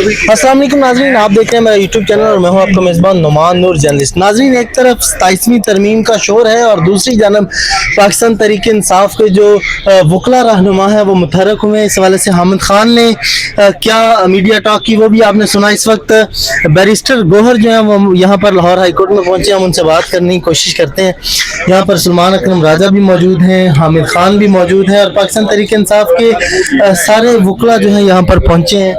अस्सलाम वालेकुम नाज़रीन, आप देख रहे हैं मेरा यूट्यूब चैनल और मैं हूं आपका मेज़बान नुमान नूर जर्नलिस्ट। नाज़रीन, एक तरफ 27वीं तरमीम का शोर है और दूसरी जानब पाकिस्तान तहरीक इंसाफ के जो वकला रहनुमा है वो मुतहरक हुए हैं। इस हवाले से हामिद खान ने क्या मीडिया टॉक की वो भी आपने सुना। इस वक्त बैरिस्टर गोहर जो है वो यहाँ पर लाहौर हाई कोर्ट में पहुँचे, हम उनसे बात करने की कोशिश करते हैं। यहाँ पर सलमान अकरम राजा भी मौजूद हैं, हामिद खान भी मौजूद है और पाकिस्तान तहरीक इंसाफ के सारे वकला जो है यहाँ पर पहुँचे हैं।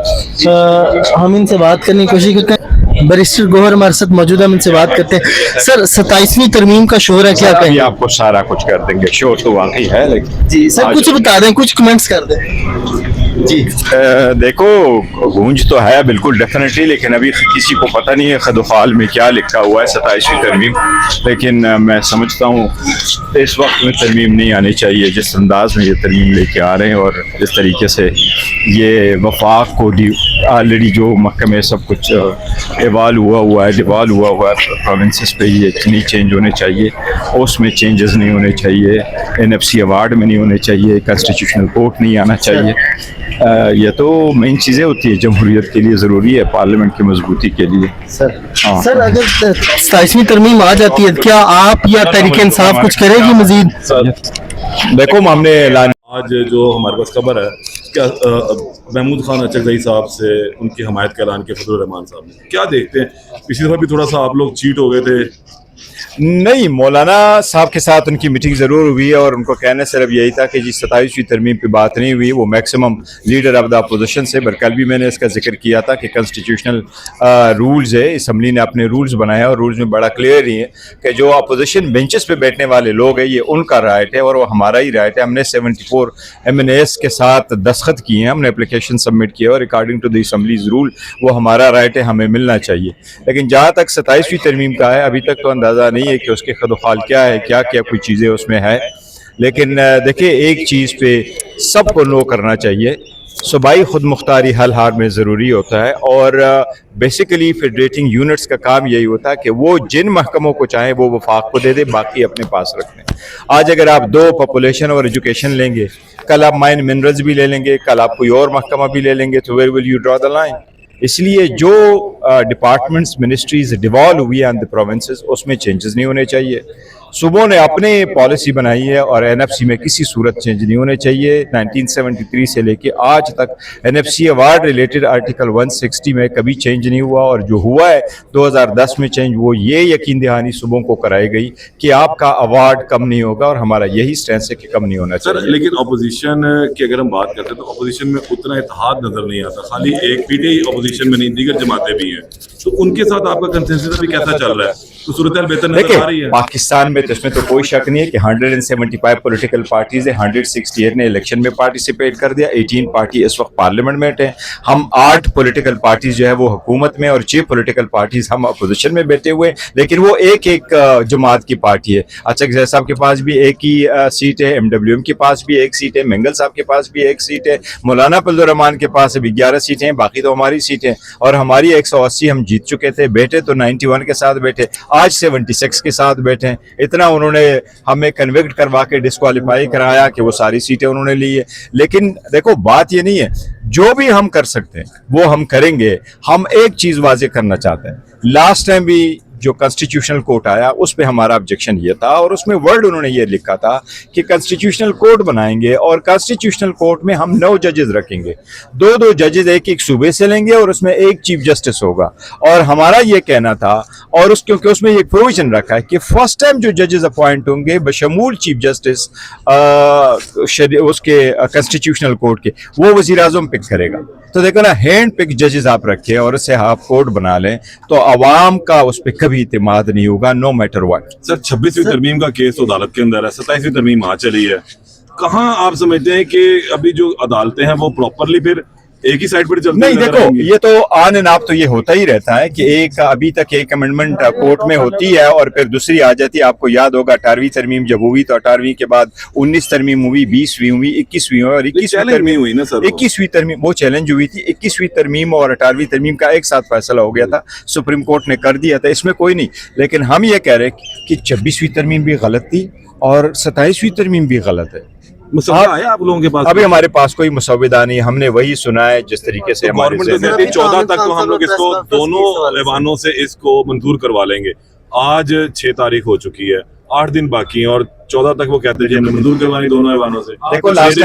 हम इनसे बात करने की कोशिश करते हैं। बैरिस्टर गोहर हमारे साथ मौजूद है, हम इनसे बात करते हैं। सर, 27वीं तरमीम का शोर है, क्या कहेंगे? आपको सारा कुछ कर देंगे, शोर तो वाकई है, लेकिन जी सर, कुछ बता दें, कुछ कमेंट्स कर दें जी। देखो, गूंज तो है बिल्कुल डेफिनेटली, लेकिन अभी किसी को पता नहीं है खदुखाल में क्या लिखा हुआ है 27वीं तरमीम। लेकिन मैं समझता हूँ इस वक्त में तरमीम नहीं आनी चाहिए, जिस अंदाज में ये तरमीम लेके आ रहे हैं और जिस तरीके से ये वफाक को ऑलरेडी जो महकमे सब कुछ डिवाल हुआ है प्रोविंसेस पे, ये नहीं चेंज होने चाहिए, उसमें चेंजेस नहीं होने चाहिए, NFC अवार्ड में नहीं होने चाहिए, कॉन्स्टिट्यूशनल कोर्ट नहीं आना चाहिए। ये तो मेन चीज़ें होती है, जमहूरियत के लिए ज़रूरी है, पार्लियामेंट की मजबूती के लिए। सर अगर 27वीं तरमीम आ जाती है, क्या आप या तहरीक इंसाफ कुछ करेगी मजीद? देखो, हमने ऐलान आज जो हमारे पास खबर है क्या महमूद खान अचकज़ई साहब से उनकी हमायत का ऐलान किया फजलुर रहमान साहब ने, क्या देखते हैं? पिछली दफ़ा भी थोड़ा सा आप लोग चीट हो गए थे। नहीं, मौलाना साहब के साथ उनकी मीटिंग ज़रूर हुई है और उनको कहना सिर्फ यही था कि जी 27वीं तरमीम पे बात नहीं हुई, वो maximum leader of the opposition से। पर कल भी मैंने इसका जिक्र किया था कि कॉन्स्टिट्यूशनल रूल्स है, असम्बली ने अपने रूल्स बनाए और रूल्स में बड़ा क्लियर ही है कि जो अपोजिशन बेंचेस पे बैठने वाले लोग हैं ये उनका राइट है और वो हमारा ही राइट है। हमने 74 MNAs के साथ दस्तखत किए हैं, हमने एप्लीकेशन सबमिट किया और according to the assembly's rule वो हमारा राइट है, हमें मिलना चाहिए। लेकिन जहाँ तक 27वीं तरमीम का है, अभी तक तो अंदाज़ा नहीं है कि उसके खदुखाल क्या है, क्या क्या कोई चीज़ें उसमें है। लेकिन देखिए, एक चीज़ पे सबको नो करना चाहिए, सूबाई खुद मुख्तारी हल हाल में ज़रूरी होता है और बेसिकली फेडरेटिंग यूनिट्स का काम यही होता है कि वो जिन महकमों को चाहें वो वफाक को दे दे, बाकी अपने पास रख लें। आज अगर आप दो पॉपुलेशन और एजुकेशन लेंगे, कल आप माइन मिनरल्स भी ले लेंगे, कल आप कोई और महकमा भी ले लेंगे, तो where will you draw the line? इसलिए जो डिपार्टमेंट्स मिनिस्ट्रीज डिवॉल्व हुई हैं द प्रोविंसेस, उसमें चेंजेस नहीं होने चाहिए। सूबों ने अपने पॉलिसी बनाई है और NFC में किसी सूरत चेंज नहीं होने चाहिए। 1973 से लेके आज तक NFC अवार्ड रिलेटेड आर्टिकल 160 में कभी चेंज नहीं हुआ और जो हुआ है 2010 में चेंज, वो ये यकीन दहानी सूबों को कराई गई कि आपका अवार्ड कम नहीं होगा और हमारा यही स्टैंड है कि कम नहीं होना चाहिए। सर, लेकिन अपोजिशन की अगर हम बात करते हैं तो अपोजिशन में उतना इत्तेहाद नजर नहीं आता, खाली एक पीटी ही अपोजिशन में नहीं, दीगर जमातें भी हैं, तो उनके साथ आपका कंसेंसस अभी कैसा चल रहा है? तो सूरत बेहतर नजर आ रही है? पाकिस्तान में तो इसमें तो कोई शक नहीं है कि 175 पॉलिटिकल पार्टीज है, 168 ने इलेक्शन में पार्टिसिपेट कर दिया, 18 पार्टी इस वक्त पार्लियामेंट में बैठे हैं। हम 8 पॉलिटिकल पार्टीज जो है वो हुकूमत में और 6 पॉलिटिकल पार्टीज हम अपोजिशन में बैठे हुए, लेकिन वो एक एक जमात की पार्टी है। अचकज़ई साहब के पास भी एक ही सीट है, MWM के पास भी एक सीट है, मेंगल साहब के पास भी एक सीट है, मौलाना फजलुर रहमान के पास अभी 11 सीटें हैं, बाकी तो हमारी सीटें और हमारी 180 हम जीत चुके थे। बैठे तो 91 के साथ बैठे, आज 76 के साथ बैठे हैं। इतना उन्होंने हमें कन्विक्ट करवा के डिस्क्वालीफाई कराया कि वो सारी सीटें उन्होंने ली है। लेकिन देखो, बात ये नहीं है, जो भी हम कर सकते हैं वो हम करेंगे। हम एक चीज वाजे करना चाहते हैं, लास्ट टाइम भी जो कॉन्स्टिट्यूशनल कोर्ट आया उस पे हमारा ऑब्जेक्शन ये था और उसमें वर्ड उन्होंने ये लिखा था कि कॉन्स्टिट्यूशनल कोर्ट बनाएंगे और कॉन्स्टिट्यूशनल कोर्ट में हम 9 जजेस रखेंगे, 2-2 जजेस एक एक सूबे से लेंगे और उसमें एक चीफ जस्टिस होगा। और हमारा ये कहना था, और क्योंकि उसमें एक प्रोविजन रखा है कि फर्स्ट टाइम जो जजेस अपॉइंट होंगे बशमूल चीफ जस्टिस उसके कॉन्स्टिट्यूशनल कोर्ट के, वो वज़ीर-ए-आज़म पिक करेगा। तो देखो ना, हैंड पिक जजेस आप रखें और उससे आप कोर्ट बना लें तो अवाम का उस पर कभी इत्मीनान नहीं होगा, नो मैटर व्हाट। सर, 26वीं तरमीम का केस तो अदालत के अंदर है, 27वीं तरमीम आ चली है, कहाँ आप समझते हैं कि अभी जो अदालतें हैं वो प्रॉपरली फिर एक ही साइड पर चलती नहीं? देखो, ये तो ऑन एंड ऑफ तो ये होता ही रहता है कि एक अभी तक एक अमेंडमेंट कोर्ट में होती है और फिर दूसरी आ जाती है। आपको याद होगा 18वीं तरमीम जब हुई तो 18वीं के बाद 19 तरमीम हुई, 20वीं हुई, 21वीं हुई और 21वीं तरमीम हुई ना सर, 21वीं तरमीम वो चैलेंज हुई थी। 21वीं तरमीम और 18वीं तरमीम का एक साथ फैसला हो गया था, सुप्रीम कोर्ट ने कर दिया था, इसमें कोई नहीं। लेकिन हम ये कह रहे हैं कि 26वीं तरमीम भी गलत थी और 27वीं तरमीम भी गलत है। मसौदा आया आप लोगों के पास? अभी हमारे पास कोई मसौदा नहीं, हमने वही सुना है जिस तरीके से हमारे गवर्नमेंट तो कहती है 14 तक तो हम लोग इसको दोनों ऐवानों से इसको मंजूर करवा लेंगे। आज 6 तारीख हो चुकी है, 8 दिन बाकी हैं और 14 तक वो कहते हैं जी हमने मंजूर करवानी दोनों ऐवानों से। देखो लास्ट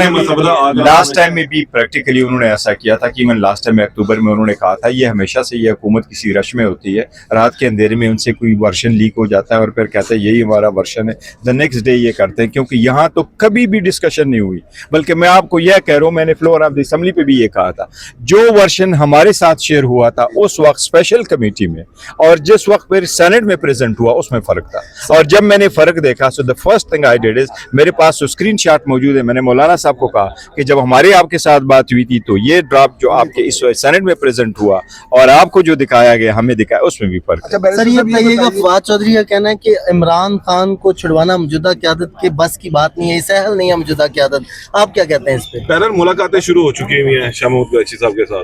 टाइम में भी प्रैक्टिकली उन्होंने ऐसा किया था कि इवन लास्ट टाइम में अक्टूबर में उन्होंने कहा था ये हमेशा से ये हुकूमत किसी रश में होती है, रात के अंधेरे में उनसे कोई वर्जन लीक हो जाता है और फिर कहते हैं यही हमारा वर्जन है, द नेक्स्ट डे ये करते हैं। क्योंकि यहाँ तो कभी भी डिस्कशन नहीं हुई, बल्कि मैं आपको यह कह रहा हूँ, मैंने फ्लोर ऑफ द असेंबली पे भी ये कहा था, जो वर्जन हमारे साथ शेयर हुआ था उस वक्त स्पेशल कमेटी में और जिस वक्त फिर सेनेट में प्रेजेंट हुआ उसमें फर्क था। और जब मैंने फर्क देखा, so the first thing I did is, मेरे पास तो स्क्रीन शॉट मौजूद है, मैंने मौलाना साहब को कहा कि जब हमारे आपके साथ बात हुई थी तो ये ड्राफ्ट जो आपके इस सेनेट में प्रेजेंट हुआ और आपको जो दिखाया गया हमें दिखाया उसमें भी फर्क है। सर ये बताइएगा, फवाद चौधरी का कहना है कि इमरान खान को छुड़वाना मौजूदा क़यादत के बस की बात नहीं है, सहल नहीं है मौजूदा क़यादत, आप क्या कहते हैं इस पे? पैनल मुलाकातें शुरू हो चुकी हुई हैं शाह महमूद कुरैशी साहब के साथ।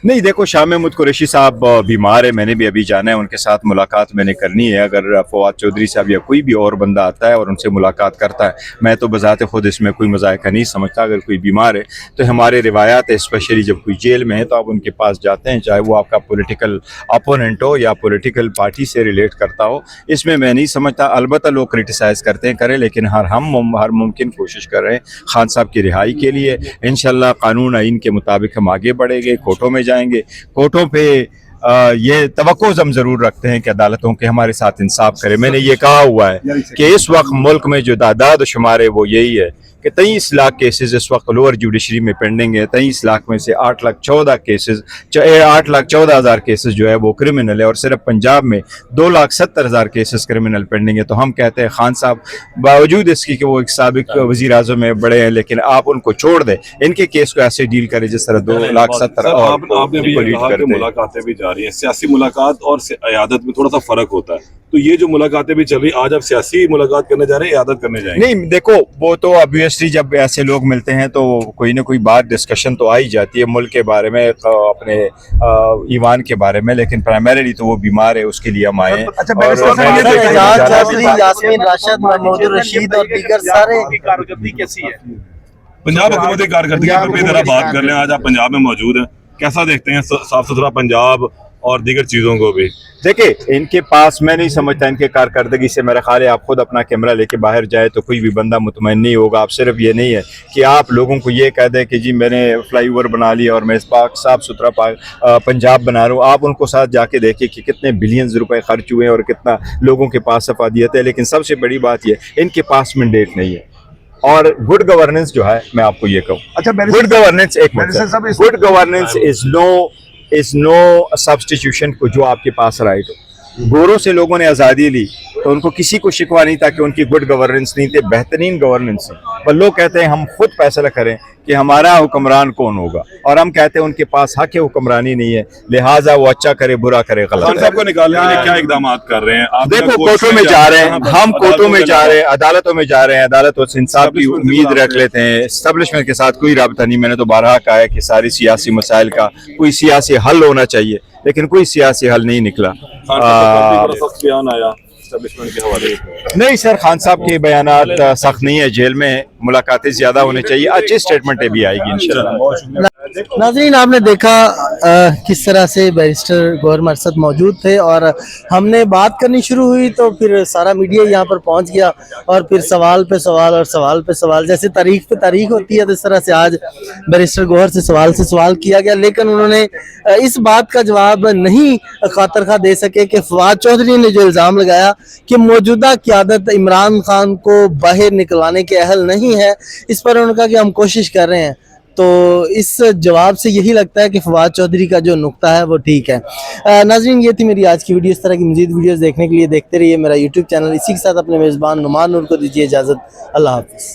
नहीं, देखो शाह महमूद कुरैशी साहब बीमार है, मैंने भी अभी जाना है, उनके साथ मुलाकात मैंने करनी है। अगर फवाद चौधरी साहब या कोई भी और बंदा आता है और उनसे मुलाकात करता है, मैं तो बजाते खुद इसमें कोई मजायका नहीं समझता। अगर कोई बीमार है तो हमारे रिवायात है, स्पेशली जब कोई जेल में है तो आप उनके पास जाते हैं, चाहे वो आपका पॉलिटिकल अपोनेंट हो या पॉलिटिकल पार्टी से रिलेट करता हो, इसमें मैं नहीं समझता। अलबत्ता लोग क्रिटिसाइज़ करते हैं, करें, लेकिन हम हर मुमकिन कोशिश कर रहे हैं खान साहब की रिहाई के लिए। इंशाल्लाह कानून आइन के मुताबिक हम आगे बढ़ेंगे, कोर्टों में जाएंगे, कोर्टों पे ये तवक्को हम जरूर रखते हैं कि अदालतों के हमारे साथ इंसाफ करें। मैंने ये कहा हुआ है कि इस वक्त मुल्क में जो तादाद शुमार है वो यही है कि 23 लाख केसेस इस वक्त लोअर जुडिशरी में पेंडिंग है। 23 लाख में से 8,14,000 केसेस जो है वो क्रिमिनल है और सिर्फ पंजाब में 2,70,000 केसेस क्रिमिनल पेंडिंग है। तो हम कहते हैं खान साहब बावजूद इसकी कि वो एक साबिक वज़ीर आज़म में बड़े हैं, लेकिन आप उनको छोड़ दें, इनके केस को ऐसे डील करें जिस तरह 2,70,000 आपने भी कहा कि मुलाकातें भी जा रही हैं, सियासी मुलाकात और इयादत में थोड़ा सा फर्क होता है, तो ये जो मुलाकातें भी चल रही, आज आप सियासी मुलाकात करने जा रहे हैं, इयादत करने जाएंगे? नहीं, देखो वो तो ऑब्वियसली जब ऐसे लोग मिलते हैं तो कोई ना कोई बात डिस्कशन तो आ ही जाती है मुल्क के बारे में, अपने ईवान के बारे में, लेकिन प्राइमरीली तो वो बीमार है, उसके लिए हम आए हैं। यास्मीन राशिद, महमूद रशीद और दीगर सारे कारकर्दगी कैसी है? पंजाब हुकूमत की कारकर्दगी पर भी जरा बात कर लें। आज आप पंजाब में मौजूद हैं, कैसा देखते हैं साफ सुथरा पंजाब और दीगर चीज़ों को भी? देखिए, इनके पास मैं नहीं समझता इनके कारकर्दगी से, मेरा ख्याल है आप खुद अपना कैमरा लेके बाहर जाए तो कोई भी बंदा मुतमईन नहीं होगा। आप सिर्फ ये नहीं है कि आप लोगों को ये कह दें कि जी मैंने फ्लाई ओवर बना लिया और मैं इस साफ सुथरा पंजाब बना रहा हूँ। आप उनको साथ जाके देखिए कि कितने बिलियंस रुपए खर्च हुए और कितना लोगों के पास अफादियत है। लेकिन सबसे बड़ी बात ये, इनके पास मैंडेट नहीं है। और गुड गवर्नेंस जो है, मैं आपको ये कहूँ, good governance good governance is no substitution को जो आपके पास राइट हो। गोरों से लोगों ने आज़ादी ली तो उनको किसी को शिकवा नहीं था कि उनकी गुड गवर्नेंस नहीं थी, बेहतरीन गवर्नेंस है। पर लोग कहते हैं हम खुद फैसला करें कि हमारा हुक्मरान कौन होगा, और हम कहते हैं उनके पास हक हुक्मरानी नहीं है, लिहाजा वो अच्छा करे बुरा करे गलत। खान साहब को निकालने के लिए क्या इकदाम कर रहे हैं आप? देखो, कोर्टों में जा रहे हैं हम, कोर्टों में जा रहे हैं, अदालतों में जा रहे हैं, अदालतों से इंसाफ की उम्मीद रख लेते हैं। एस्टेब्लिशमेंट के साथ कोई राब्ता नहीं। मैंने तो बारहा कहा है कि सारी सियासी मसाइल का कोई सियासी हल होना चाहिए, लेकिन कोई सियासी हल नहीं निकला। बयान आया के हवाले नहीं सर, खान साहब के बयानात सख्त नहीं है, जेल में है, मुलाकातें ज्यादा होनी चाहिए, अच्छी स्टेटमेंटें भी आएगी इंशाल्लाह। नाज़रीन, आपने देखा किस तरह से बैरिस्टर गौहर मरसद मौजूद थे और हमने बात करनी शुरू हुई तो फिर सारा मीडिया यहाँ पर पहुँच गया और फिर सवाल पे सवाल और सवाल पे सवाल, जैसे तारीख पे तारीख होती है तो इस तरह से आज बैरिस्टर गौहर से सवाल किया गया। लेकिन उन्होंने इस बात का जवाब नहीं खातरखा दे सके कि फवाद चौधरी ने जो इल्ज़ाम लगाया कि मौजूदा क़यादत इमरान खान को बाहर निकलवाने के अहल नहीं है, इस पर उन्होंने कहा कि हम कोशिश कर रहे हैं। तो इस जवाब से यही लगता है कि फवाद चौधरी का जो नुक्ता है वो ठीक है। नाज़रीन, ये थी मेरी आज की वीडियो। इस तरह की मज़ीद वीडियोस देखने के लिए देखते रहिए मेरा यूट्यूब चैनल। इसी के साथ अपने मेज़बान नुमान नूर को दीजिए इजाज़त। अल्लाह हाफ़िज़।